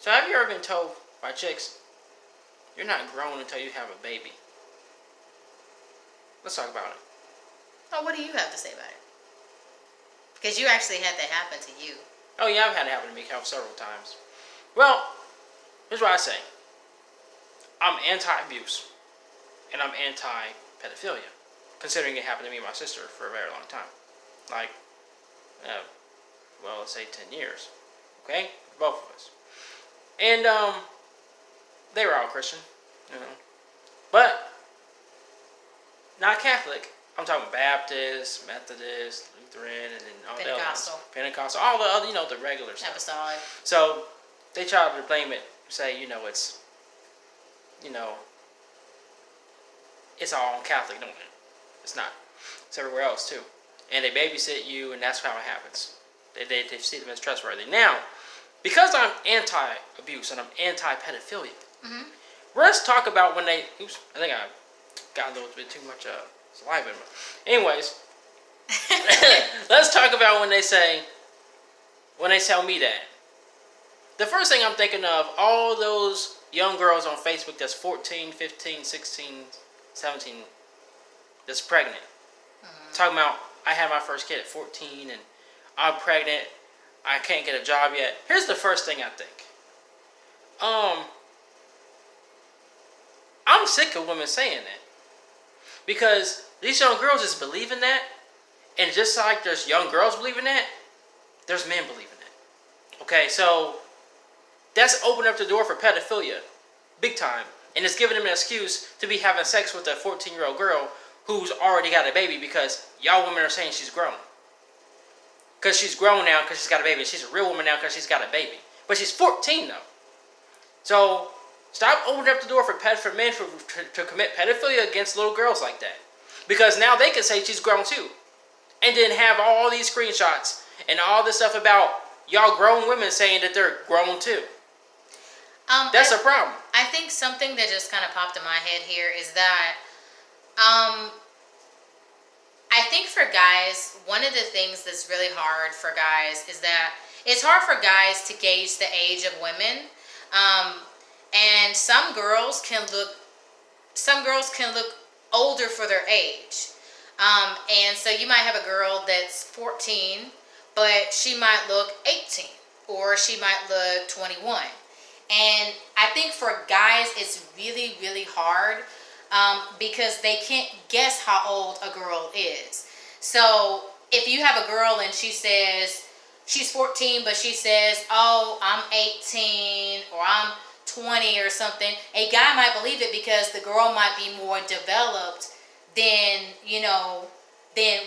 So have you ever been told by chicks, you're not grown until you have a baby? Let's talk about it. Oh, what do you have to say about it? Because you actually had that happen to you. Oh yeah, I've had it happen to me several times. Well, here's what I say. I'm anti-abuse. And I'm anti-pedophilia. Considering it happened to me and my sister for a very long time. Like, let's say 10 years. Okay? Both of us. And, they were all Christian. You know. But, not Catholic. I'm talking Baptist, Methodist, Lutheran, and then all the other ones. Pentecostal. All the other, the regular stuff. Apostolic. So, they tried to blame it. Say, it's, it's all Catholic, don't it? It's not. It's everywhere else, too. And they babysit you, and that's how it happens. They see them as trustworthy. Now, because I'm anti-abuse and I'm anti-pedophilia, let's talk about when they... Oops, I think I got a little bit too much saliva in my... Anyways, let's talk about when they tell me that. The first thing I'm thinking of, all those young girls on Facebook that's 14, 15, 16, 17, that's pregnant. Talking about, I had my first kid at 14 and I'm pregnant. I can't get a job yet. Here's the first thing I think. I'm sick of women saying that. Because these young girls just believe in that. And just like there's young girls believing that, there's men believing that. Okay, so that's opened up the door for pedophilia. Big time. And it's giving them an excuse to be having sex with a 14-year-old girl who's already got a baby because y'all women are saying she's grown. Because she's grown now because she's got a baby. She's a real woman now because she's got a baby. But she's 14 though. So stop opening up the door for men to commit pedophilia against little girls like that. Because now they can say she's grown too. And then have all these screenshots and all this stuff about y'all grown women saying that they're grown too. That's a problem. I think something that just kind of popped in my head here is that I think for guys, one of the things that's really hard for guys is that it's hard for guys to gauge the age of women. And some girls can look older for their age. And so you might have a girl that's 14, but she might look 18 or she might look 21. And I think for guys, it's really, really hard because they can't guess how old a girl is. So if you have a girl and she says she's 14, but she says, oh, I'm 18 or I'm 20 or something, a guy might believe it because the girl might be more developed than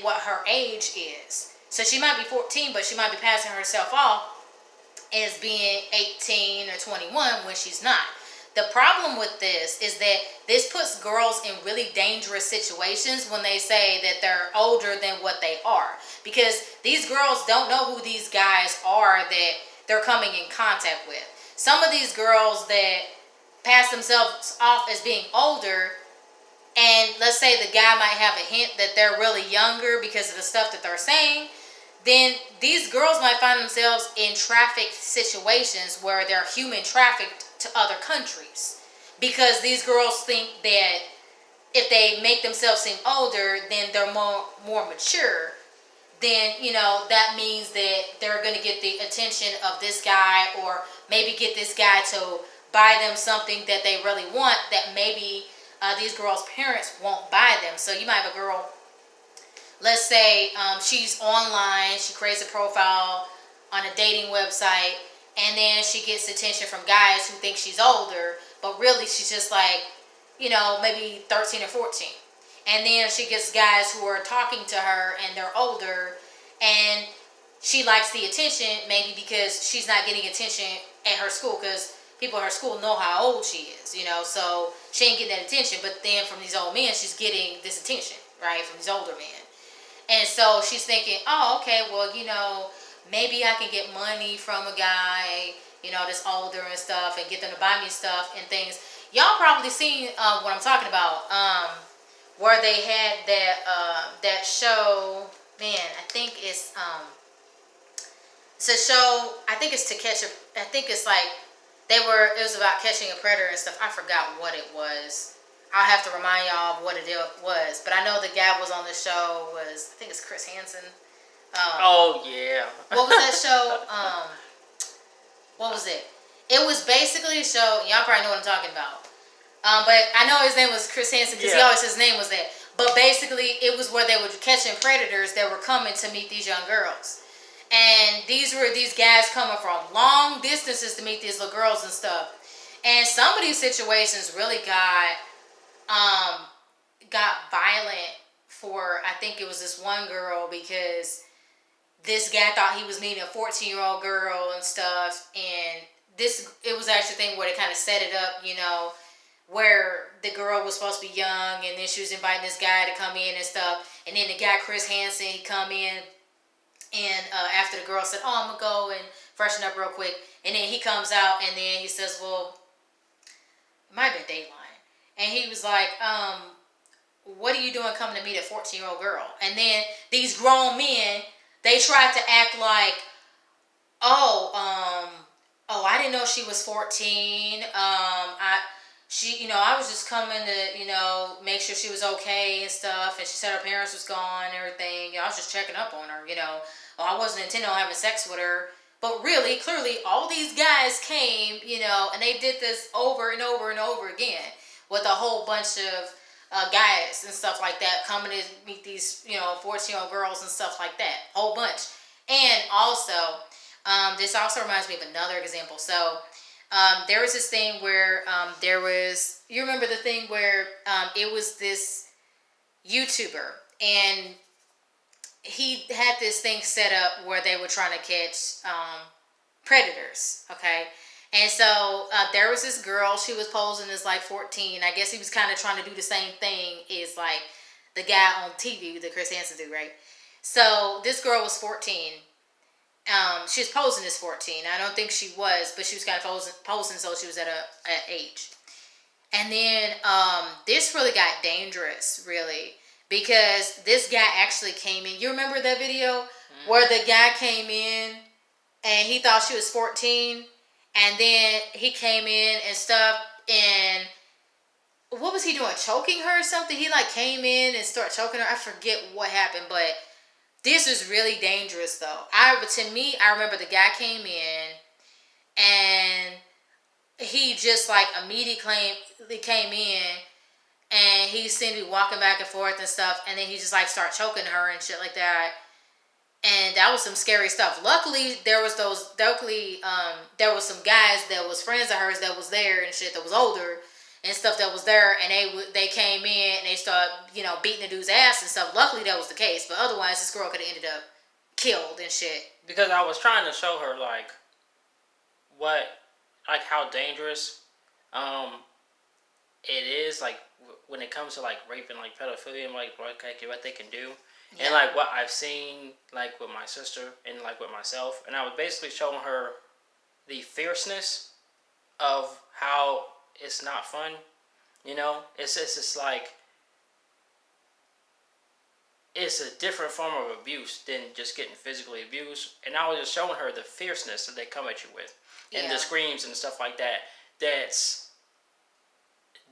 what her age is. So she might be 14, but she might be passing herself off as being 18 or 21 when she's not. The problem with this is that this puts girls in really dangerous situations when they say that they're older than what they are. Because these girls don't know who these guys are that they're coming in contact with. Some of these girls that pass themselves off as being older, and let's say the guy might have a hint that they're really younger because of the stuff that they're saying, then these girls might find themselves in trafficked situations where they're human trafficked to other countries. Because these girls think that if they make themselves seem older, then they're more mature. Then, that means that they're going to get the attention of this guy, or maybe get this guy to buy them something that they really want that maybe these girls' parents won't buy them. So you might have a girl, let's say she's online, she creates a profile on a dating website, and then she gets attention from guys who think she's older, but really she's just like, maybe 13 or 14. And then she gets guys who are talking to her and they're older, and she likes the attention maybe because she's not getting attention at her school because people at her school know how old she is, so she ain't getting that attention. But then from these old men, she's getting this attention, right, from these older men. And so she's thinking, oh, okay, well, maybe I can get money from a guy, that's older and stuff, and get them to buy me stuff and things. Y'all probably seen what I'm talking about, where they had that show. Man, I think it's a show. I think it's To Catch a. I think it's like It was about catching a predator and stuff. I forgot what it was. I'll have to remind y'all of what it was. But I know the guy was on the show I think it's Chris Hansen. Oh yeah. What was that show? What was it? It was basically a show. Y'all probably know what I'm talking about. But I know his name was Chris Hansen because he always his name was that. But basically, it was where they were catching predators that were coming to meet these young girls. And these were these guys coming from long distances to meet these little girls and stuff. And some of these situations really got violent for, I think it was this one girl, because this guy thought he was meeting a 14-year-old girl and stuff. And it was actually a thing where they kind of set it up, where the girl was supposed to be young, and then she was inviting this guy to come in and stuff. And then the guy, Chris Hansen, he come in, and after the girl said, "Oh, I'm gonna go and freshen up real quick," and then he comes out, and then he says, "Well, it might be Dateline," and he was like, "What are you doing coming to meet a 14-year-old girl?" And then these grown men, they tried to act like, "Oh, I didn't know she was 14. I was just coming to, make sure she was okay and stuff. And she said her parents was gone and everything. I was just checking up on her, I wasn't intending on having sex with her." But really, clearly, all these guys came, and they did this over and over and over again with a whole bunch of guys and stuff like that coming to meet these, 14-year-old girls and stuff like that. Whole bunch. And also, this also reminds me of another example. So, there was this thing where you remember the thing where it was this YouTuber, and he had this thing set up where they were trying to catch predators, okay? And so there was this girl, she was posing as like 14. I guess he was kind of trying to do the same thing as like the guy on TV, the Chris Hansen dude, right? So this girl was 14. She was posing as 14. I don't think she was, but she was kind of posing so she was at a age. And then this really got dangerous, really, because this guy actually came in. You remember that video where the guy came in and he thought she was 14, and then he came in and stuff, and what was he doing? Choking her or something? He like came in and started choking her. I forget what happened, but this is really dangerous, though. To me, I remember the guy came in, and he just like immediately came in, and he seemed to be walking back and forth and stuff, and then he just like started choking her and shit like that. And that was some scary stuff. Luckily, there was some guys that was friends of hers that was there and shit, that was older and stuff, that was there, and they came in and they started, beating the dude's ass and stuff. Luckily, that was the case, but otherwise, this girl could have ended up killed and shit. Because I was trying to show her how dangerous it is, like when it comes to like rape and like pedophilia, and like what they can do. Yeah. And like what I've seen, like with my sister and like with myself, and I was basically showing her the fierceness of how it's not fun. It's just like it's a different form of abuse than just getting physically abused. And I was just showing her the fierceness that they come at you with, and the screams and stuff like that. That's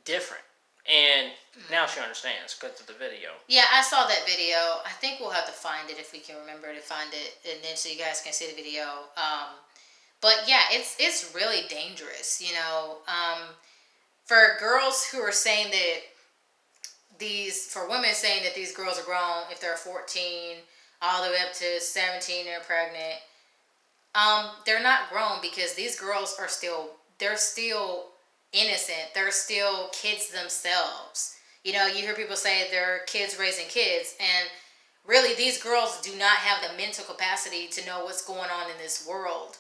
different. And now she understands because of the video. Yeah, I saw that video. I think we'll have to find it if we can remember to find it, and then so you guys can see the video. But yeah, it's really dangerous, for girls who are saying that for women saying that these girls are grown if they're 14 all the way up to 17, they're pregnant. They're not grown, because these girls are still innocent. They're still kids themselves. You hear people say they're kids raising kids, and really these girls do not have the mental capacity to know what's going on in this world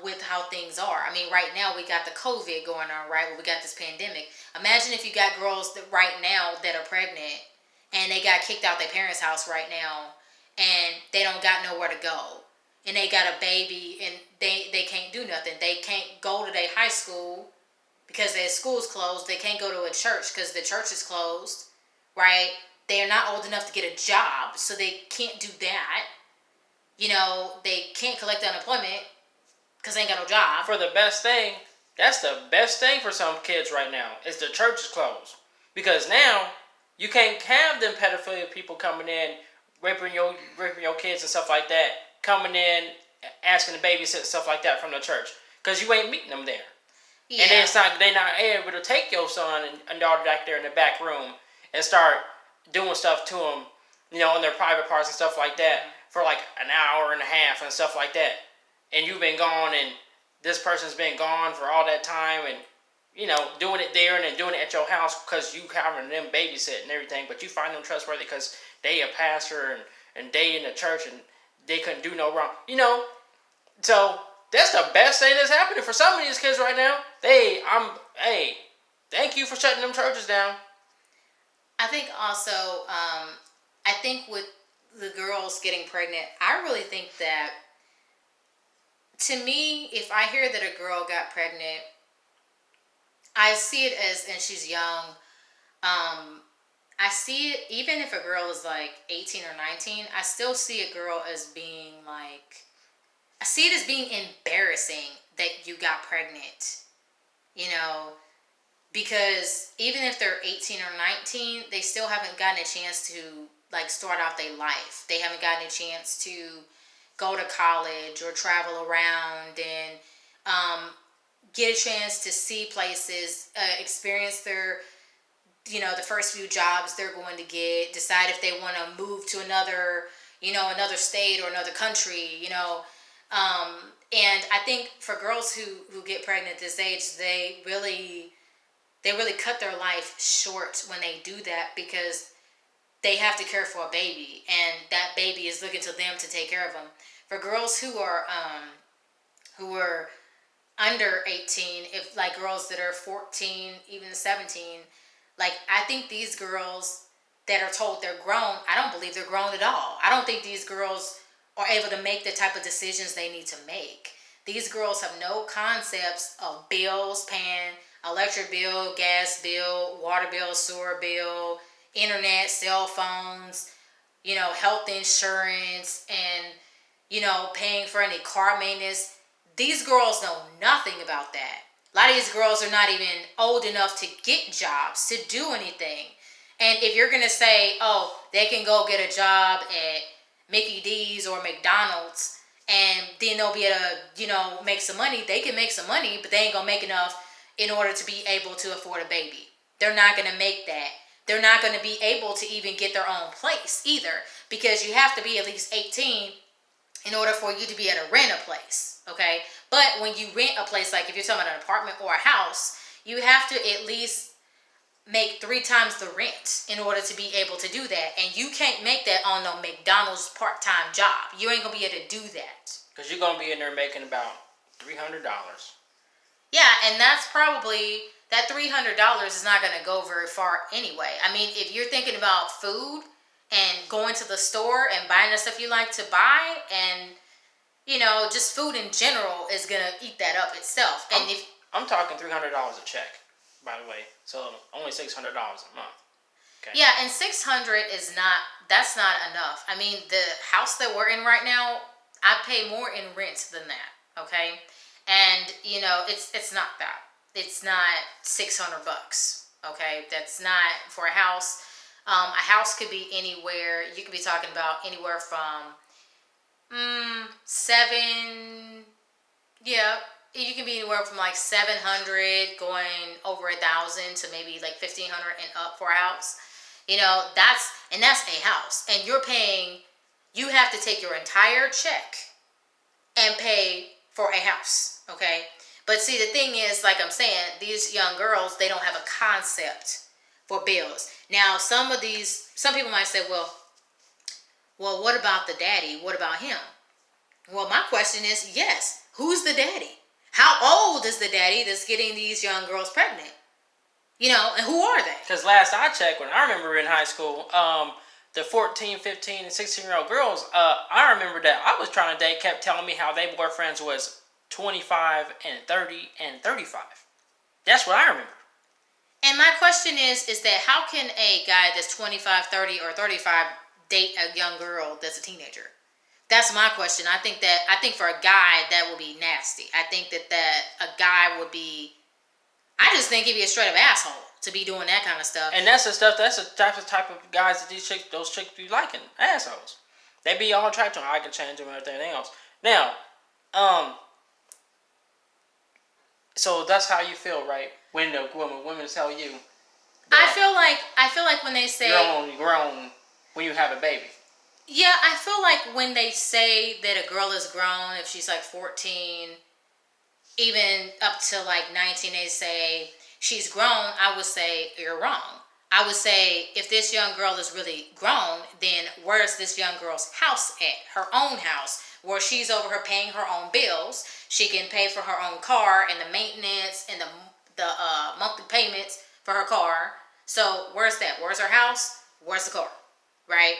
with how things are. I mean, right now we got the COVID going on, right? We got this pandemic. Imagine if you got girls that right now that are pregnant and they got kicked out their parents' house right now, and they don't got nowhere to go, and they got a baby, and they can't do nothing. They can't go to their high school because their school's closed. They can't go to a church because the church is closed, right? They're not old enough to get a job, so they can't do that. They can't collect unemployment because they ain't got no job. For the best thing, That's the best thing for some kids right now. Is the churches closed because now you can't have them pedophilia people coming in, raping your kids and stuff like that, coming in asking to babysit and stuff like that from the church because you ain't meeting them there. Yeah. And then they're not able to take your son and daughter back there in the back room and start doing stuff to them, in their private parts and stuff like that for like an hour and a half and stuff like that. And you've been gone and this person's been gone for all that time and, doing it there and then doing it at your house because you having them babysit and everything, but you find them trustworthy because they a pastor and they in the church and they couldn't do no wrong. So that's the best thing that's happening for some of these kids right now. Thank you for shutting them churches down. I think also, I think with the girls getting pregnant, I really think that, to me, if I hear that a girl got pregnant, I see it as, and she's young, I see it, even if a girl is like 18 or 19, I still see a girl as being like, I see it as being embarrassing that you got pregnant, because even if they're 18 or 19, they still haven't gotten a chance to like start out their life. They haven't gotten a chance to go to college or travel around and get a chance to see places, experience their, the first few jobs they're going to get, decide if they want to move to another state or another country, and I think for girls who get pregnant at this age, they really cut their life short when they do that because they have to care for a baby and that baby is looking to them to take care of them. For girls who are under 18, if like girls that are 14, even 17, like I think these girls that are told they're grown, I don't believe they're grown at all. I don't think these girls are able to make the type of decisions they need to make. These girls have no concepts of bills, paying electric bill, gas bill, water bill, sewer bill, internet, cell phones, health insurance, and, paying for any car maintenance. These girls know nothing about that. A lot of these girls are not even old enough to get jobs, to do anything. And if you're going to say, oh, they can go get a job at Mickey D's or McDonald's and then they'll be able to, make some money, they can make some money, but they ain't going to make enough in order to be able to afford a baby. They're not going to make that. They're not going to be able to even get their own place either because you have to be at least 18 in order for you to be able to rent a place, okay? But when you rent a place, like if you're talking about an apartment or a house, you have to at least make 3 times the rent in order to be able to do that. And you can't make that on no McDonald's part-time job. You ain't going to be able to do that. Because you're going to be in there making about $300. Yeah, and that's probably, that $300 is not going to go very far anyway. I mean, if you're thinking about food and going to the store and buying the stuff you like to buy and, just food in general is going to eat that up itself. And I'm talking $300 a check, by the way. So only $600 a month. Okay. Yeah, and $600 is that's not enough. I mean, the house that we're in right now, I pay more in rent than that, okay? And, it's not that. It's not $600, okay? That's not for a house. A house could be anywhere. You could be talking about anywhere from you can be anywhere from like 700 going over 1,000 to maybe like 1,500 and up for a house. That's a house. And you have to take your entire check and pay for a house, okay? But see, the thing is, like I'm saying, these young girls, they don't have a concept for bills. Now, some people might say, well, what about the daddy? What about him? Well, my question is, yes, who's the daddy? How old is the daddy that's getting these young girls pregnant? And who are they? Because last I checked, when I remember in high school, the 14, 15, and 16-year-old girls, I remember that I was trying to date kept telling me how their boyfriends was 25 and 30 and 35. That's what I remember. And my question is that how can a guy that's 25, 30, or 35 date a young girl that's a teenager? That's my question. I think for a guy that would be nasty. I think that a guy would be. I just think he'd be a straight up asshole to be doing that kind of stuff. And that's the stuff. That's the type of guys that those chicks be liking. Assholes. They be all attracted to them. I can change them and everything else. Now, so that's how you feel, right? When the women tell you. I feel like when they say you're only grown when you have a baby. Yeah, I feel like when they say that a girl is grown, if she's like 14, even up to like 19, they say she's grown, I would say you're wrong. I would say if this young girl is really grown, then where's this young girl's house at? Her own house, where she's over her paying her own bills. She can pay for her own car and the maintenance and the monthly payments for her car. So where's that? Where's her house? Where's the car? Right?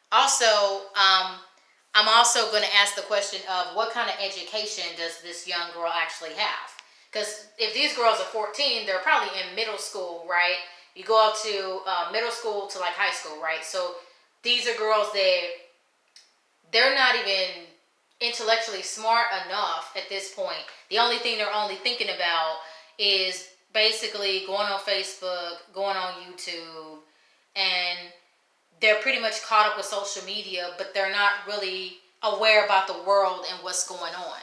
Also, I'm also going to ask the question of what kind of education does this young girl actually have? Because if these girls are 14, they're probably in middle school, right? You go up to middle school to like high school, right? So these are girls that they're not even intellectually smart enough at this point. The only thing they're only thinking about is basically going on Facebook, going on YouTube, and they're pretty much caught up with social media, but they're not really aware about the world and what's going on,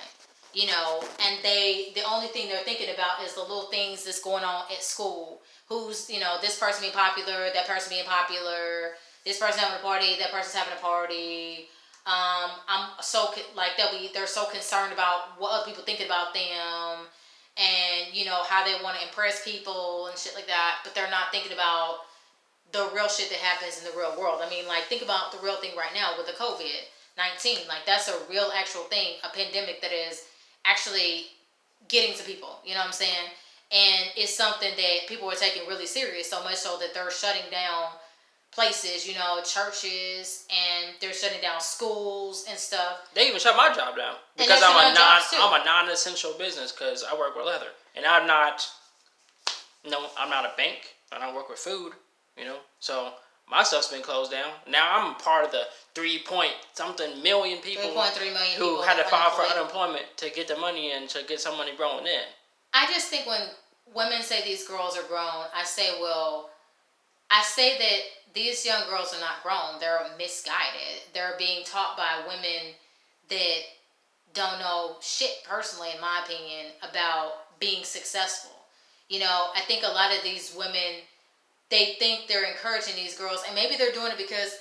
you know. And the only thing they're thinking about is the little things that's going on at school. Who's, you know, this person being popular, that person being popular, this person having a party, that person's having a party. I'm so like they're so concerned about what other people thinking about them, and you know how they want to impress people and shit like that. But they're not thinking about the real shit that happens in the real world. I mean, like, think about the real thing right now with the COVID-19. Like, that's a real actual thing, a pandemic that is actually getting to people. You know what I'm saying? And it's something that people are taking really serious, so much so that they're shutting down places, you know, churches, and they're shutting down schools and stuff. They even shut my job down because I'm a non-essential business because I work with leather, and I'm not a bank. I don't work with food. You know, so my stuff's been closed down. Now I'm part of the 3.something million people 3.3 million who people had to file for unemployment to get the money and to get some money growing in. I just think when women say these girls are grown, I say that these young girls are not grown. They're misguided. They're being taught by women that don't know shit, personally, in my opinion, about being successful. You know, I think a lot of these women, they think they're encouraging these girls, and maybe they're doing it because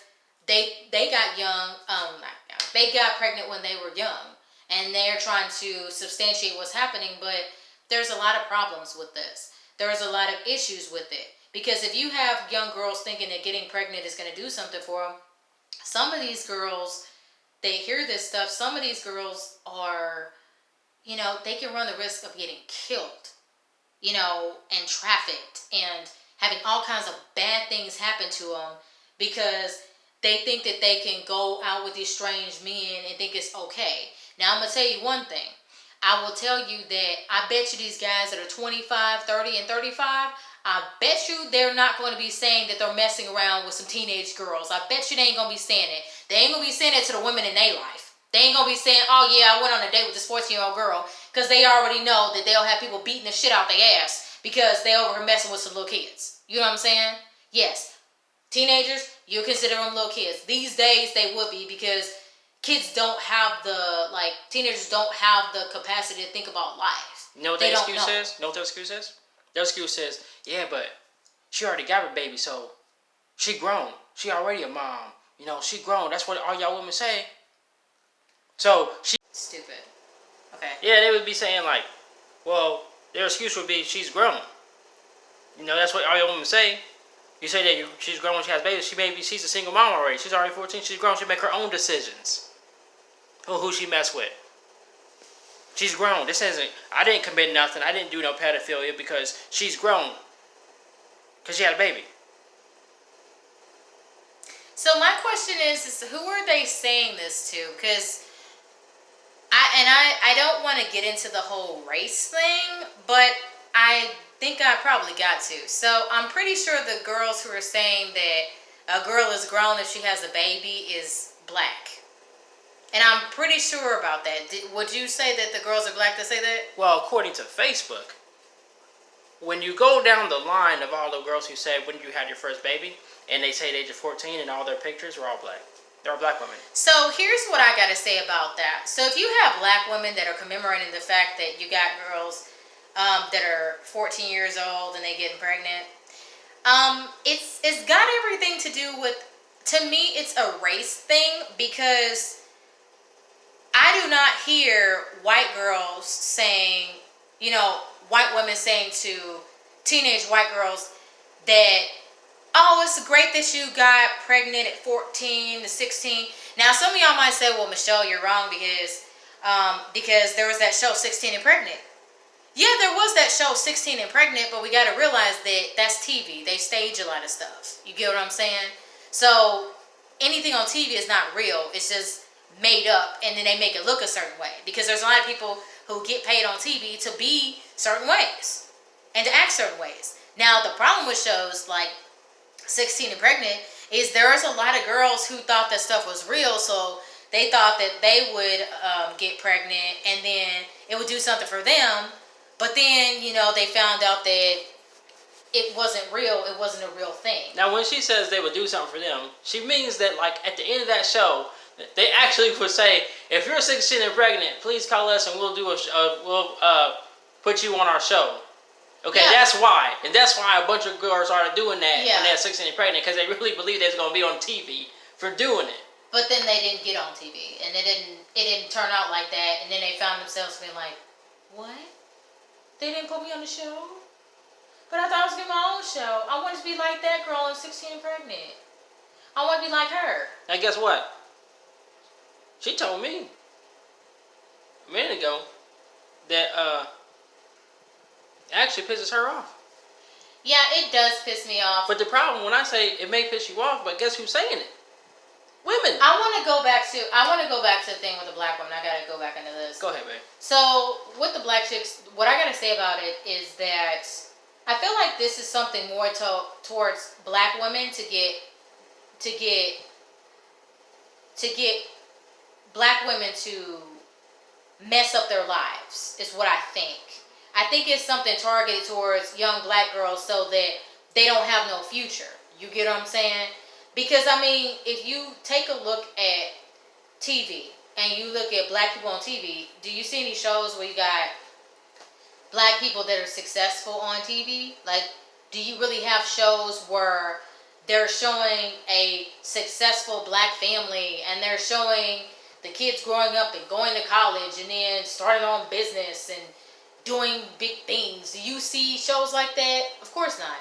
they got they got pregnant when they were young, and they're trying to substantiate what's happening. But there's a lot of problems with this. There's a lot of issues with it, because if you have young girls thinking that getting pregnant is going to do something for them, some of these girls, they hear this stuff. Some of these girls are, you know, they can run the risk of getting killed, you know, and trafficked, and having all kinds of bad things happen to them because they think that they can go out with these strange men and think it's okay. Now, I'm going to tell you one thing. I will tell you that I bet you these guys that are 25, 30, and 35, I bet you they're not going to be saying that they're messing around with some teenage girls. I bet you they ain't going to be saying it. They ain't going to be saying it to the women in their life. They ain't going to be saying, oh yeah, I went on a date with this 14-year-old girl, because they already know that they'll have people beating the shit out their ass because they over here messing with some little kids. You know what I'm saying? Yes. Teenagers, you consider them little kids. These days they would be, because kids don't have teenagers don't have the capacity to think about life. You know what their excuse is? Know what their excuse is? Their excuse is, yeah, but she already got her baby, so she grown. She already a mom. You know, she grown. That's what all y'all women say. So she... Stupid. Okay. Yeah, they would be saying like, well, their excuse would be she's grown. You know, that's what all your women say. You say that she's grown when she has babies. She's a single mom already. She's already 14. She's grown. She make her own decisions. Who she mess with. She's grown. This isn't... I didn't commit nothing. I didn't do no pedophilia because she's grown. Because she had a baby. So my question is who are they saying this to? Because I don't want to get into the whole race thing, but I think I probably got to. So I'm pretty sure the girls who are saying that a girl is grown if she has a baby is black. And I'm pretty sure about that. Would you say that the girls are black that say that? Well, according to Facebook, when you go down the line of all the girls who said when you had your first baby, and they say the age of 14, and all their pictures were all black. They're all black women. So here's what I got to say about that. So if you have black women that are commemorating the fact that you got girls that are 14 years old and they getting pregnant, it's got everything to do with, to me, it's a race thing, because I do not hear white girls saying, white women saying to teenage white girls that, oh, it's great that you got pregnant at 14 to 16. Now, some of y'all might say, well, Michelle, you're wrong because there was that show 16 and Pregnant. Yeah, there was that show 16 and Pregnant, but we got to realize that that's TV. They stage a lot of stuff. You get what I'm saying? So anything on TV is not real. It's just made up, and then they make it look a certain way, because there's a lot of people who get paid on TV to be certain ways and to act certain ways. Now, the problem with shows like 16 and Pregnant is there's a lot of girls who thought that stuff was real, so they thought that they would get pregnant and then it would do something for them, but then they found out that it wasn't real. It wasn't a real thing. Now, when she says they would do something for them, she means that, like, at the end of that show, they actually would say, if you're 16 and pregnant, please call us and we'll put you on our show. Okay, yeah. That's why. And that's why a bunch of girls started doing that when they're 16 and pregnant, because they really believed they was going to be on TV for doing it. But then they didn't get on TV, and it didn't turn out like that, and then they found themselves being like, what? They didn't put me on the show? But I thought I was getting my own show. I wanted to be like that girl in 16 and Pregnant. I want to be like her. Now, guess what? She told me a minute ago that it actually pisses her off. Yeah, it does piss me off. But the problem, when I say it may piss you off, but guess who's saying it? Women. I want to go back to the thing with the black woman. I got to go back into this. Go ahead, babe. So, with the black chicks, what I got to say about it is that I feel like this is something more towards black women to get black women to mess up their lives, is what I think. I think it's something targeted towards young black girls so that they don't have no future. You get what I'm saying? Because, I mean, if you take a look at TV and you look at black people on TV, do you see any shows where you got black people that are successful on TV? Like, do you really have shows where they're showing a successful black family and they're showing the kids growing up and going to college and then starting on business and doing big things? Do you see shows like that? Of course not.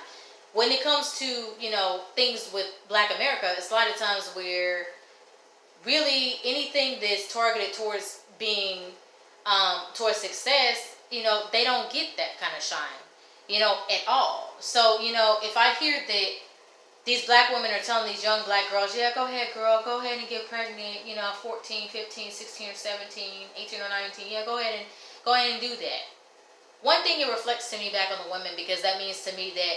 When it comes to, things with Black America, it's a lot of times where really anything that's targeted towards being, towards success, they don't get that kind of shine, at all. So, if I hear that these black women are telling these young black girls, yeah, go ahead, girl, go ahead and get pregnant, 14, 15, 16 or 17, 18 or 19, yeah, go ahead and do that. One thing it reflects to me back on the women, because that means to me that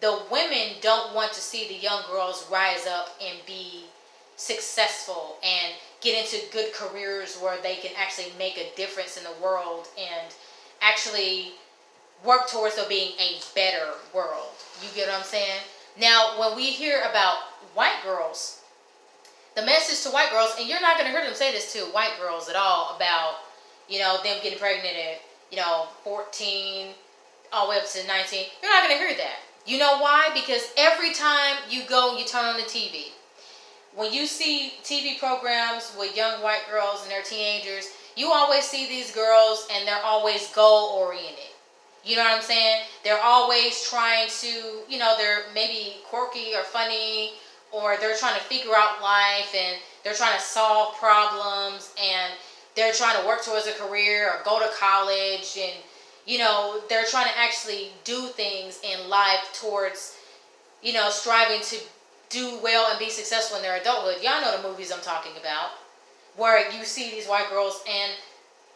the women don't want to see the young girls rise up and be successful and get into good careers where they can actually make a difference in the world and actually work towards there being a better world. You get what I'm saying? Now, when we hear about white girls, the message to white girls, and you're not going to hear them say this to white girls at all about, them getting pregnant at, 14, all the way up to 19. You're not going to hear that. You know why? Because every time you go and you turn on the TV, when you see TV programs with young white girls and their teenagers, you always see these girls and they're always goal-oriented. You know what I'm saying? They're always trying to, they're maybe quirky or funny, or they're trying to figure out life and they're trying to solve problems and they're trying to work towards a career or go to college, and they're trying to actually do things in life towards, striving to do well and be successful in their adulthood. Y'all know the movies I'm talking about, where you see these white girls and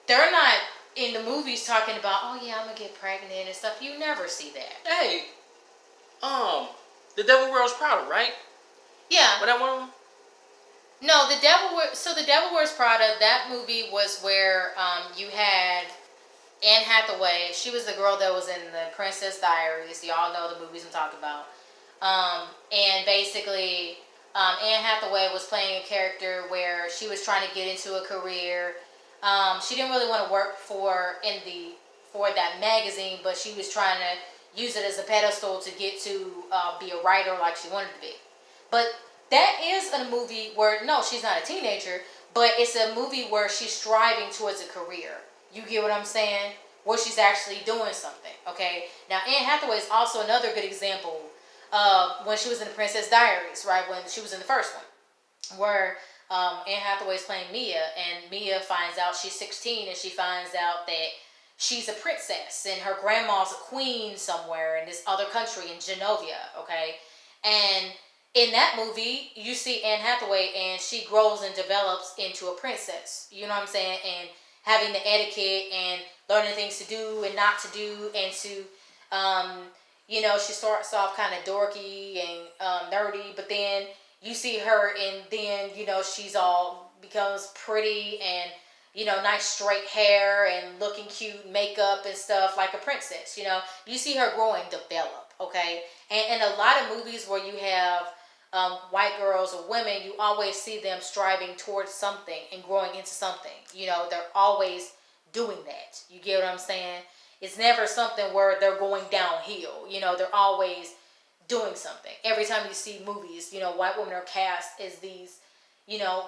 they're not in the movies talking about, oh yeah, I'm gonna get pregnant and stuff. You never see that. Hey, The Devil Wears Prada, right? Yeah. But that one, No, the Devil Wears Prada. That movie was where you had Anne Hathaway. She was the girl that was in the Princess Diaries. Y'all know the movies I'm talking about. And basically, Anne Hathaway was playing a character where she was trying to get into a career. She didn't really want to work for that magazine, but she was trying to use it as a pedestal to get to be a writer like she wanted to be. But that is a movie where, no, she's not a teenager, but it's a movie where she's striving towards a career. You get what I'm saying? Where she's actually doing something. Okay. Now Anne Hathaway is also another good example when she was in the Princess Diaries, right? When she was in the first one, where Anne Hathaway's playing Mia, and Mia finds out she's 16, and she finds out that she's a princess, and her grandma's a queen somewhere in this other country in Genovia, okay? And in that movie, you see Anne Hathaway, and she grows and develops into a princess. You know what I'm saying? And having the etiquette and learning things to do and not to do, and to she starts off kind of dorky and nerdy, but then you see her, and then she's all becomes pretty, and nice straight hair and looking cute, makeup and stuff like a princess. You see her grow and develop. Okay, and a lot of movies where you have white girls or women, you always see them striving towards something and growing into something. They're always doing that. You get what I'm saying? It's never something where they're going downhill. They're always doing something. Every time you see movies, white women are cast as these,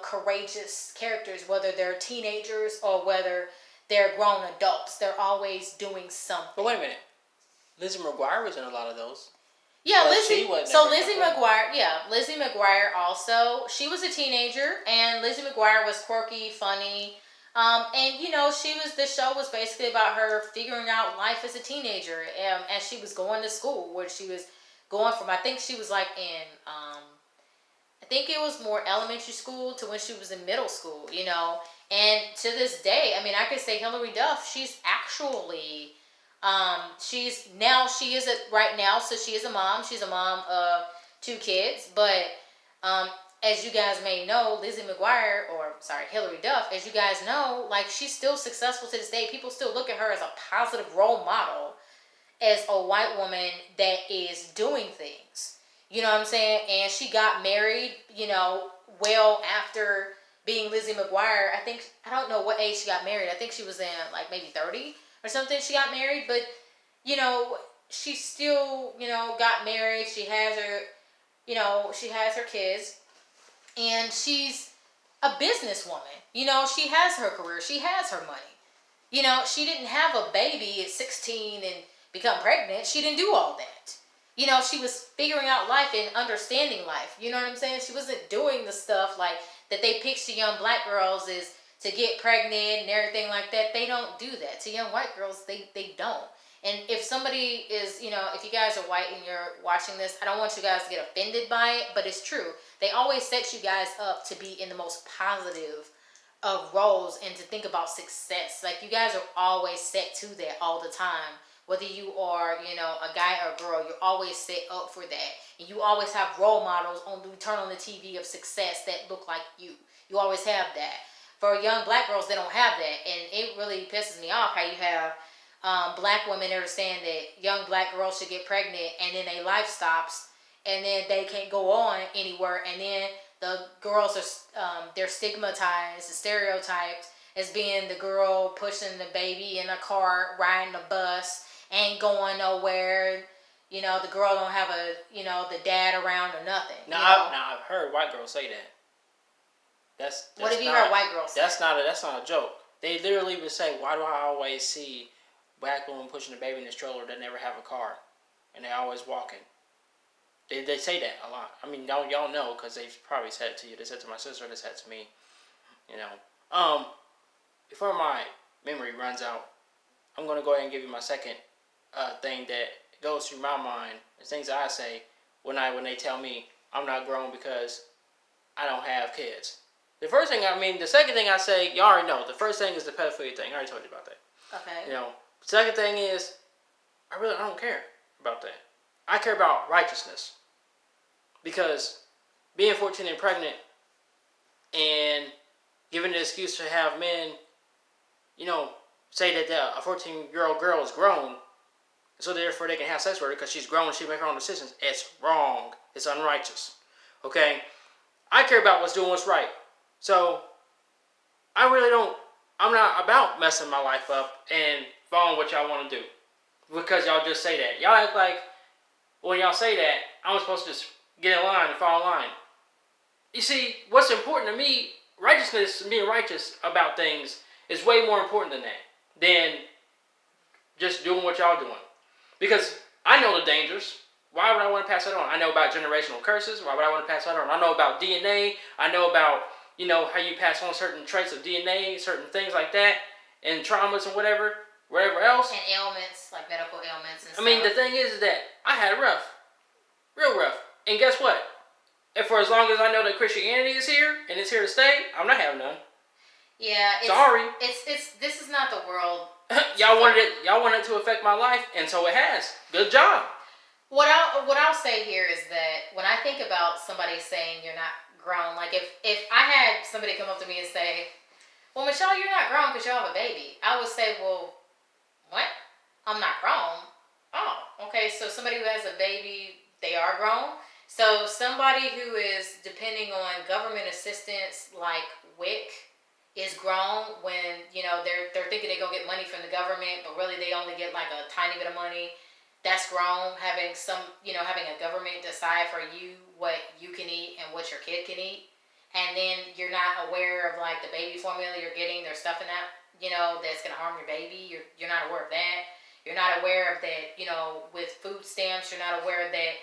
courageous characters, whether they're teenagers or whether they're grown adults. They're always doing something. But wait a minute. Lizzie McGuire was in a lot of those. Yeah, Lizzie McGuire. Yeah, Lizzie McGuire also. She was a teenager, and Lizzie McGuire was quirky, funny. And the show was basically about her figuring out life as a teenager, as she was going to school, where she was going from. I think she was like in, I think it was more elementary school to when she was in middle school. And to this day, I mean, I could say Hilary Duff. She's actually, she is right now. So she is a mom. She's a mom of 2 kids, but as you guys may know, Hilary Duff, as you guys know, like, she's still successful to this day. People still look at her as a positive role model, as a white woman that is doing things. You know what I'm saying? And she got married, well after being Lizzie McGuire. I don't know what age she got married. I think she was in like maybe 30 or something. She got married, but she still, got married. She has her kids. And she's a businesswoman. She has her career. She has her money. She didn't have a baby at 16 and become pregnant. She didn't do all that. She was figuring out life and understanding life. You know what I'm saying? She wasn't doing the stuff like that they pitch to young black girls is to get pregnant and everything like that. They don't do that. To young white girls, they don't. And if somebody is, if you guys are white and you're watching this, I don't want you guys to get offended by it, but it's true. They always set you guys up to be in the most positive of roles and to think about success. Like, you guys are always set to that all the time. Whether you are, a guy or a girl, you're always set up for that. And you always have role models you turn on the TV of success that look like you. You always have that. For young black girls, they don't have that. And it really pisses me off how you have black women that are saying that young black girls should get pregnant, and then their life stops, and then they can't go on anywhere, and then the girls are they're stigmatized and stereotyped as being the girl pushing the baby in a car, riding a bus, ain't going nowhere. The girl don't have the dad around or nothing. I've heard white girls say that. That's what have you heard white girls say? That's not a joke. They literally would say, "Why do I always see black women pushing a baby in a stroller that never have a car, and they always walking?" They say that a lot. I mean, y'all know, because they've probably said it to you. They said it to my sister. They said it to me. Before my memory runs out, I'm gonna go ahead and give you my second thing that goes through my mind. The things I say when they tell me I'm not grown because I don't have kids. The second thing I say, y'all already know. The first thing is the pedophilia thing. I already told you about that. Okay. The second thing is, I don't care about that. I care about righteousness. Because being 14 and pregnant and giving the excuse to have men, say that a 14-year-old girl is grown, so therefore they can have sex with her because she's grown and she make her own decisions. It's wrong. It's unrighteous. Okay? I care about doing what's right. So, I'm not about messing my life up and following what y'all want to do. Because y'all just say that. Y'all act like when y'all say that, I'm supposed to just get in line and follow in line. You see, what's important to me, righteousness, being righteous about things, is way more important than that. Than just doing what y'all doing. Because I know the dangers. Why would I want to pass that on? I know about generational curses. Why would I want to pass that on? I know about DNA. I know about, how you pass on certain traits of DNA, certain things like that, and traumas and whatever else. And ailments, like medical ailments and stuff. I mean, the thing is that I had it rough. Real rough. And guess what? If for as long as I know that Christianity is here, and it's here to stay, I'm not having none. Yeah. Sorry. This is not the world. Y'all wanted it to affect my life, and so it has. Good job. What I'll say here is that when I think about somebody saying you're not grown, like if I had somebody come up to me and say, well, Michelle, you're not grown because you have a baby, I would say, well, what? I'm not grown? Oh, okay, so somebody who has a baby, they are grown? So somebody who is depending on government assistance like WIC is grown when, they're thinking they're going to get money from the government, but really they only get like a tiny bit of money. That's grown, having having a government decide for you what you can eat and what your kid can eat. And then you're not aware of like the baby formula you're getting, there's stuff in that, that's going to harm your baby. You're not aware of that. You're not aware of that, with food stamps, you're not aware that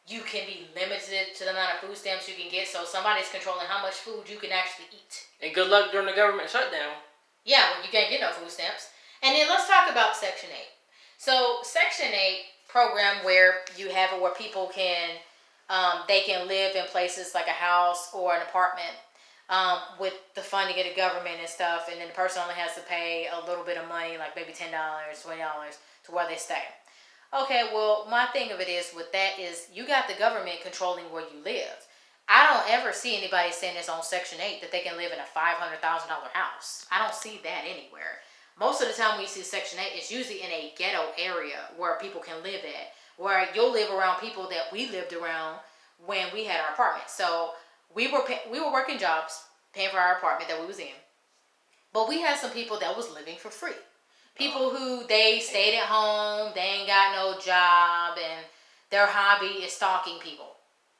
you can be limited to the amount of food stamps you can get. So somebody's controlling how much food you can actually eat. And good luck during the government shutdown. Yeah, well, you can't get no food stamps. And then let's talk about Section 8. So Section 8 program where you have it where people can, they can live in places like a house or an apartment with the funding of the government and stuff. And then the person only has to pay a little bit of money, like maybe $10, $20 to where they stay. Okay, well, my thing of it is with that is you got the government controlling where you live. I don't ever see anybody saying this on Section 8 that they can live in a $500,000 house. I don't see that anywhere. Most of the time we see Section 8 is usually in a ghetto area where people can live at, where you'll live around people that we lived around when we had our apartment. So we were working jobs, paying for our apartment that we was in. But we had some people that was living for free. People who they stayed at home, they ain't got no job, and their hobby is stalking people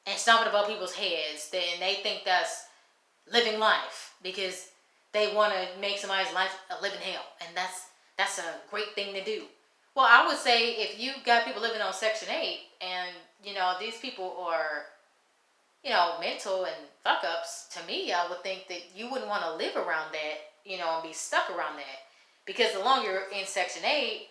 and stomping above people's heads. And they think that's living life because they want to make somebody's life a living hell. And that's a great thing to do. Well, I would say if you got people living on Section 8 and, these people are, mental and fuck-ups, to me, I would think that you wouldn't want to live around that, and be stuck around that. Because the longer you're in Section 8,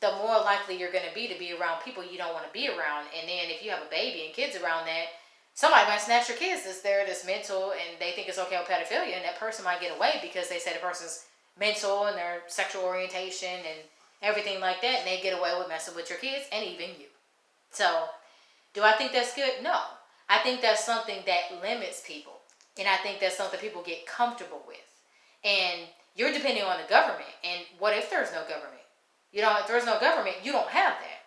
the more likely you're going to be around people you don't want to be around. And then if you have a baby and kids around that, somebody might snatch your kids that's mental and they think it's okay with pedophilia, and that person might get away because they say the person's mental and their sexual orientation and everything like that, and they get away with messing with your kids and even you. So, do I think that's good? No. I think that's something that limits people. And I think that's something people get comfortable with. And you're depending on the government. And what if there's no government? If there's no government, you don't have that.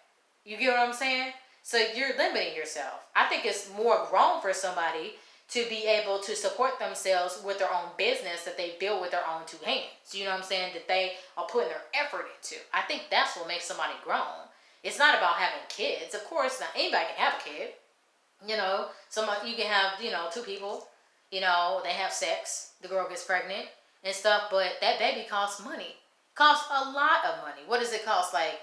You get what I'm saying? So you're limiting yourself. I think it's more grown for somebody to be able to support themselves with their own business that they build with their own two hands. You know what I'm saying? That they are putting their effort into. I think that's what makes somebody grown. It's not about having kids. Of course, not anybody can have a kid. You can have, two people, they have sex, the girl gets pregnant and stuff, but that baby costs money. Costs a lot of money. What does it cost? Like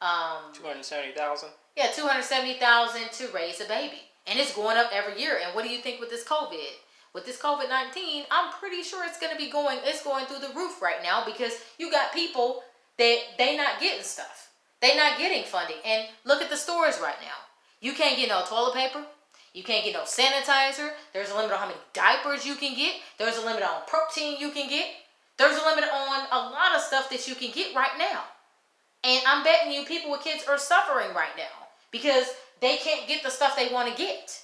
$270,000. Yeah, $270,000 to raise a baby. And it's going up every year. And what do you think with this COVID? With this COVID-19, I'm pretty sure it's going through the roof right now because you got people that they not getting stuff. They not getting funding. And look at the stores right now. You can't get no toilet paper. You can't get no sanitizer. There's a limit on how many diapers you can get. There's a limit on protein you can get. There's a limit on a lot of stuff that you can get right now. And I'm betting you people with kids are suffering right now because they can't get the stuff they want to get.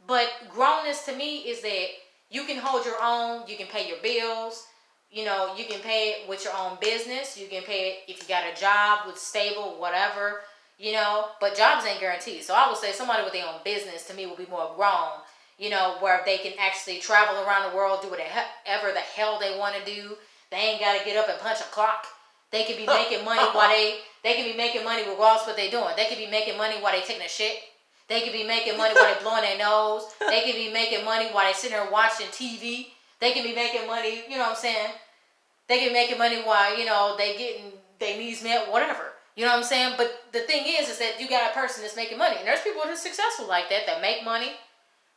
But grownness to me is that you can hold your own, you can pay your bills, you know, you can pay it with your own business, you can pay it if you got a job with stable, whatever, you know, but jobs ain't guaranteed. So I would say somebody with their own business to me will be more grown, you know, where they can actually travel around the world, do whatever the hell they want to do. They ain't got to get up and punch a clock. They could be making money while they can be making money regardless what they doing. They could be making money while they taking a shit. They could be making money while they blowing their nose. They could be making money while they sitting there watching TV. They could be making money, you know what I'm saying? They can be making money while, you know, they getting their needs met, whatever. You know what I'm saying? But the thing is that you got a person that's making money. And there's people that are successful like that make money.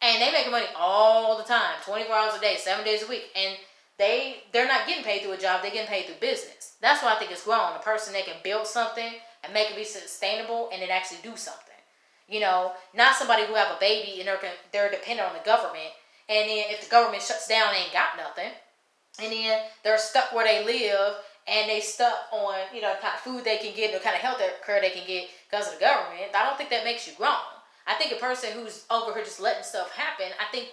And they making money all the time, 24 hours a day, 7 days a week. And they're not getting paid through a job, they're getting paid through business. That's why I think it's grown. A person that can build something and make it be sustainable and then actually do something. You know, not somebody who have a baby and they're dependent on the government. And then if the government shuts down, they ain't got nothing. And then they're stuck where they live and they stuck on, you know, the kind of food they can get and the kind of health care they can get because of the government. I don't think that makes you grown. I think a person who's over here just letting stuff happen, I think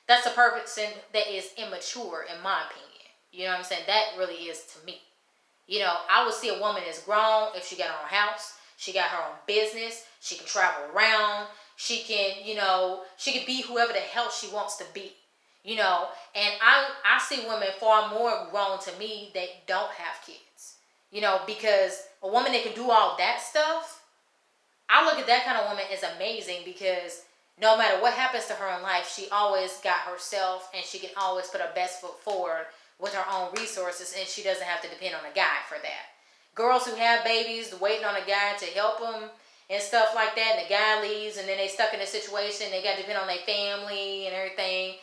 that's a person that is immature, in my opinion. You know what I'm saying? That really is to me. You know, I would see a woman that's grown if she got her own house, she got her own business, she can travel around, she can, you know, she can be whoever the hell she wants to be. You know, and I see women far more grown to me that don't have kids. You know, because a woman that can do all that stuff, I look at that kind of woman as amazing because no matter what happens to her in life, she always got herself and she can always put her best foot forward with her own resources and she doesn't have to depend on a guy for that. Girls who have babies, waiting on a guy to help them and stuff like that, and the guy leaves and then they stuck in a situation, they got to depend on their family and everything.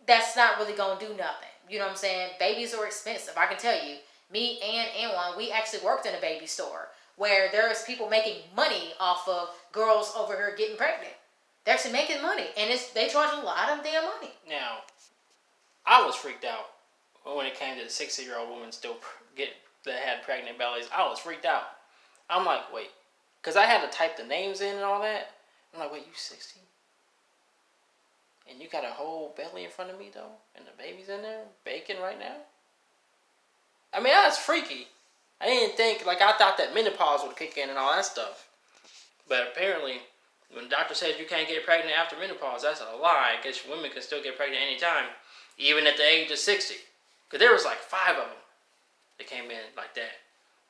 That's not really going to do nothing. You know what I'm saying? Babies are expensive. I can tell you, me and Anwan, we actually worked in a baby store where there's people making money off of girls over here getting pregnant. They're actually making money, and they charge a lot of damn money. Now, I was freaked out when it came to the 60-year-old woman that had pregnant bellies. I was freaked out. I'm like, wait, because I had to type the names in and all that. I'm like, wait, you 60? And you got a whole belly in front of me, though? And the baby's in there baking right now? I mean, that's freaky. I didn't think, I thought that menopause would kick in and all that stuff. But apparently, when the doctor says you can't get pregnant after menopause, that's a lie, because women can still get pregnant anytime, even at the age of 60. Because there was 5 of them that came in like that.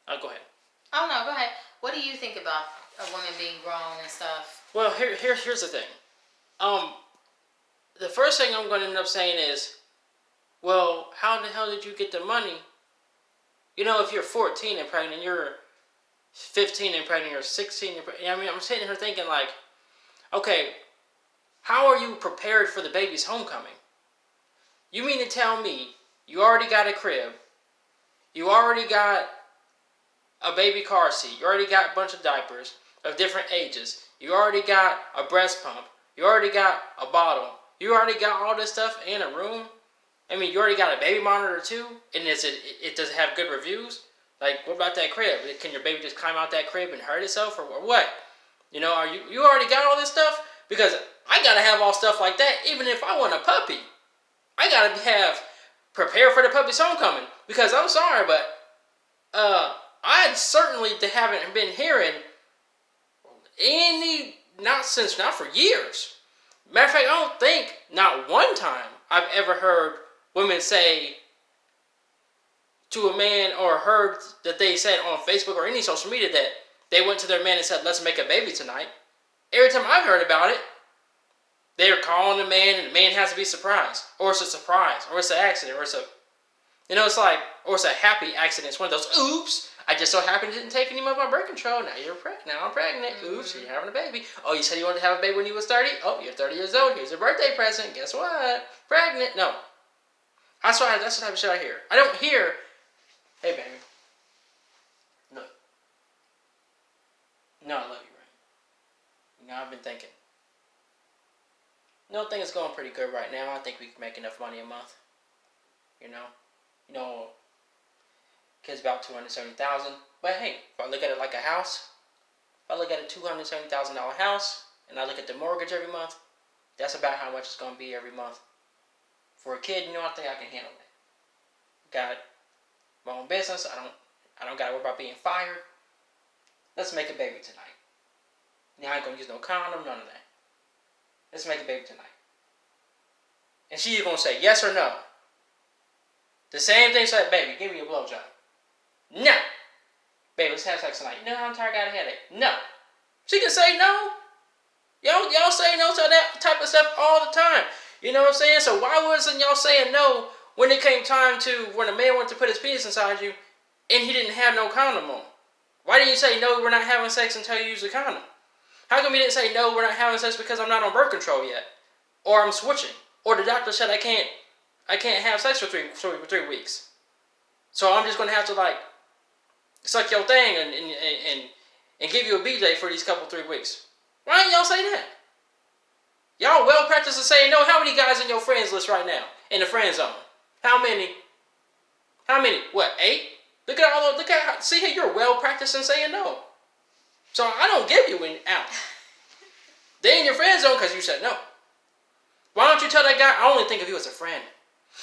Oh, go ahead. Oh, no, go ahead. What do you think about a woman being grown and stuff? Well, here's the thing. The first thing I'm going to end up saying is, well, how the hell did you get the money? You know, if you're 14 and pregnant, you're 15 and pregnant, you're 16 and pregnant. I mean, I'm sitting here thinking okay, how are you prepared for the baby's homecoming? You mean to tell me you already got a crib, you already got a baby car seat, you already got a bunch of diapers of different ages, you already got a breast pump, you already got a bottle, you already got all this stuff in a room? I mean, you already got a baby monitor too? And does it have good reviews? What about that crib? Can your baby just climb out that crib and hurt itself or what? You know, you already got all this stuff? Because I gotta have all stuff like that even if I want a puppy. I gotta prepare for the puppy's homecoming. Because I'm sorry, but I certainly haven't been hearing not for years. Matter of fact, I don't think not one time I've ever heard women say to a man or heard that they said on Facebook or any social media that they went to their man and said, let's make a baby tonight. Every time I've heard about it, they're calling the man and the man has to be surprised. Or it's a surprise. Or it's an accident. Or it's or it's a happy accident. It's one of those, oops, I just so happened didn't take any of my birth control. Now you're pregnant. Now I'm pregnant. Oops, you're having a baby. Oh, you said you wanted to have a baby when you was 30? Oh, you're 30 years old. Here's your birthday present. Guess what? Pregnant. No. That's the type of shit I hear. I don't hear, hey, baby. Look. No, I love you, right? You know, I've been thinking. I think it's going pretty good right now. I think we can make enough money a month. You know, kids about $270,000. But hey, if I look at it like a house, if I look at a $270,000 house, and I look at the mortgage every month, That's about how much it's going to be every month. For a kid, I think I can handle that. Got my own business. I don't got to worry about being fired. Let's make a baby tonight. Now I ain't going to use no condom, none of that. Let's make a baby tonight. And she's going to say yes or no. The same thing said, baby, give me a blowjob. No. Baby, let's have sex tonight. No, I'm tired, I got a headache. No. She can say no. Y'all say no to that type of stuff all the time. You know what I'm saying? So why wasn't y'all saying no when it came time to, when a man went to put his penis inside you and he didn't have no condom on? Why didn't you say no, we're not having sex until you use the condom? How come you didn't say no, we're not having sex because I'm not on birth control yet? Or I'm switching. Or the doctor said I can't have sex for three weeks. So I'm just going to have to suck your thing and give you a BJ for these 3 weeks. Why didn't y'all say that? Y'all well practiced in saying no. How many guys in your friends list right now? In the friend zone? How many? What, 8? Look at how, see how you're well practiced in saying no. So I don't give you an out. They in your friend zone because you said no. Why don't you tell that guy, I only think of you as a friend.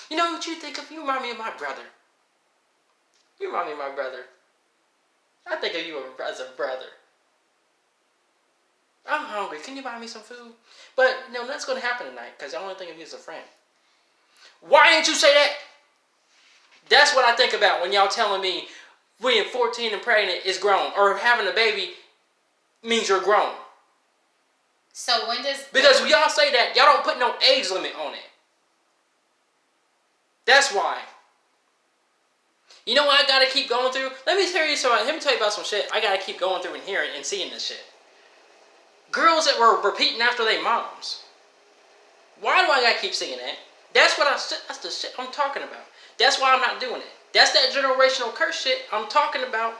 You know what you think of? You remind me of my brother. You remind me of my brother. I think of you as a brother. I'm hungry. Can you buy me some food? But no, nothing's going to happen tonight because I only think of you as a friend. Why didn't you say that? That's what I think about when y'all telling me being 14 and pregnant is grown. Or having a baby means you're grown. So when does... Because when y'all say that, y'all don't put no age limit on it. That's why. You know what I gotta keep going through? Let me tell you about some shit I gotta keep going through and hearing and seeing this shit. Girls that were repeating after their moms. Why do I gotta keep seeing that? That's the shit I'm talking about. That's why I'm not doing it. That's that generational curse shit I'm talking about.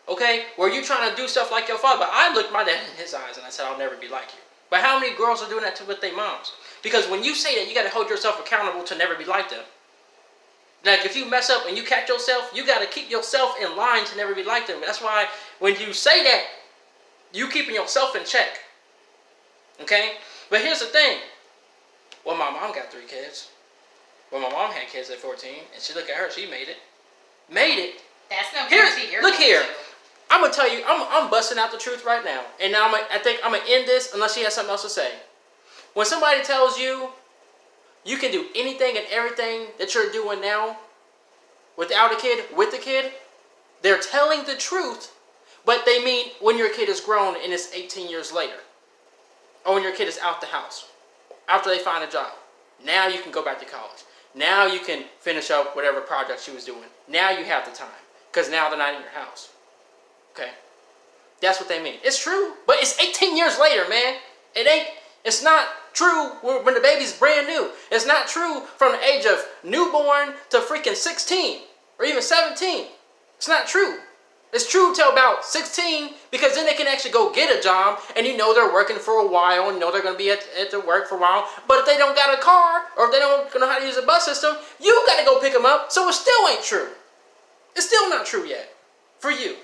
Okay? Where you trying to do stuff like your father. But I looked my dad in his eyes and I said, I'll never be like you. But how many girls are doing that with their moms? Because when you say that, you gotta hold yourself accountable to never be like them. Like if you mess up and you catch yourself, you gotta keep yourself in line to never be like them. That's why when you say that, you keeping yourself in check. Okay? But here's the thing. Well, my mom got 3 kids. Well, my mom had kids at 14, and she look at her, she made it. Made it. That's no guarantee you're look here. to. I'm gonna tell you, I'm busting out the truth right now. And now I think I'm gonna end this unless she has something else to say. When somebody tells you you can do anything and everything that you're doing now without a kid, with a kid, they're telling the truth, but they mean when your kid is grown and it's 18 years later. Or when your kid is out the house. After they find a job. Now you can go back to college. Now you can finish up whatever project she was doing. Now you have the time. Because now they're not in your house. Okay? That's what they mean. It's true. But it's 18 years later, man. It's not true when the baby's brand new. It's not true from the age of newborn to freaking 16. Or even 17. It's not true. It's true till about 16 because then they can actually go get a job and you know they're working for a while and you know they're going to be at the work for a while. But if they don't got a car or if they don't know how to use a bus system, you got to go pick them up. So it still ain't true. It's still not true yet for you.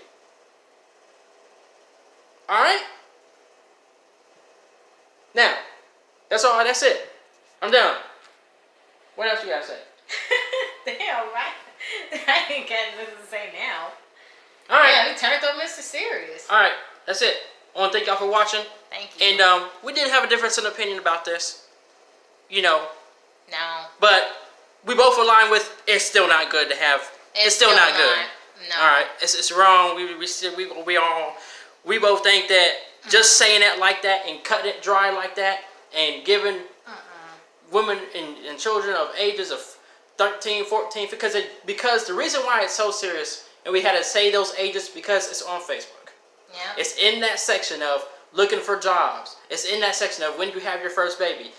All right? Now, that's all. That's it. I'm done. What else you got to say? Damn, right? I ain't got nothing to say now. All right. Yeah, we turned up Mr. Serious. All right. That's it. I want to thank y'all for watching. Thank you. And we did have a difference in opinion about this. You know. No. But we both align with it's still not good to have. It's still not good. No. All right. It's wrong. We both think that just saying it like that and cutting it dry like that and giving women and children of ages of 13, 14, because the reason why it's so serious and we had to say those ages because it's on Facebook. Yeah. It's in that section of looking for jobs. It's in that section of when you have your first baby.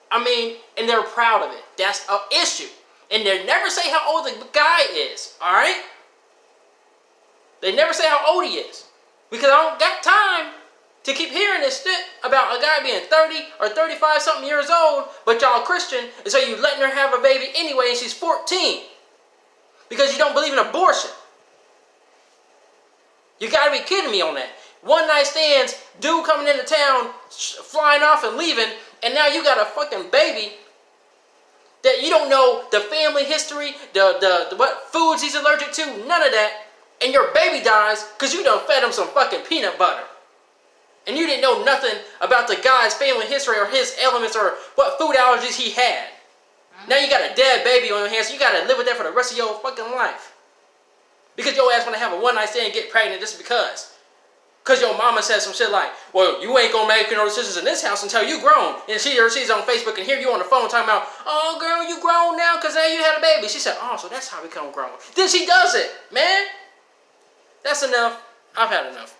And they're proud of it. That's an issue. And they never say how old the guy is. All right? They never say how old he is. Because I don't got time to keep hearing this shit about a guy being 30 or 35 something years old, but y'all Christian, and so you letting her have a baby anyway and she's 14. Because you don't believe in abortion. You gotta be kidding me on that. One night stands, dude coming into town, flying off and leaving, And now you got a fucking baby that you don't know the family history, the what foods he's allergic to, none of that. And your baby dies because you done fed him some fucking peanut butter. And you didn't know nothing about the guy's family history or his ailments or what food allergies he had. Now you got a dead baby on your hands, so you got to live with that for the rest of your fucking life. Because your ass want to have a one-night stand and get pregnant just because. Because your mama said some shit like, well, you ain't going to make no decisions in this house until you grown. And she or she's on Facebook and hear you on the phone talking about, oh, girl, you grown now because now you had a baby. She said, oh, so that's how we become grown. Then she does it, man. That's enough. I've had enough.